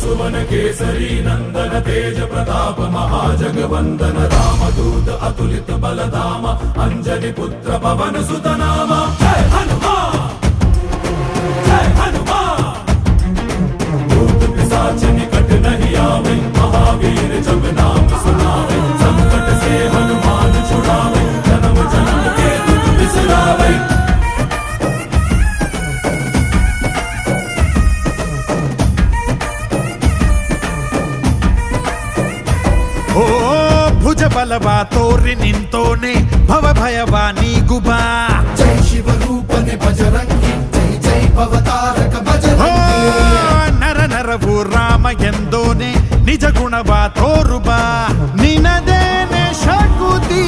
सुवन केसरी नंदन तेज प्रताप महाजगवंदन रामदूत अतुलित बलधाम अंजनी पुत्र पवन सुत नाम जय हनुमान जय हनुमान। भूत पिशाच निकट नहीं आवे महावीर जब नाम सुनावे संकट से हनुमान छुड़ावे जन्म जन्म के दुख बिसरावे। ಓ ಭುಜ ಬಲವ ತೋರಿ ನಿಂತೋನೆ ಭವ ಭಯವ ನೀಗುಬಾ जय शिव रूपने बजरंगी जय जय भवतारक बजरंगी। ನರ ನರವು ರಾಮ ಎಂದೋನೆ ನಿಜ ಗುಣವ ತೋರುಬಾ ನಿನದೇನೆ ಶಕುತಿ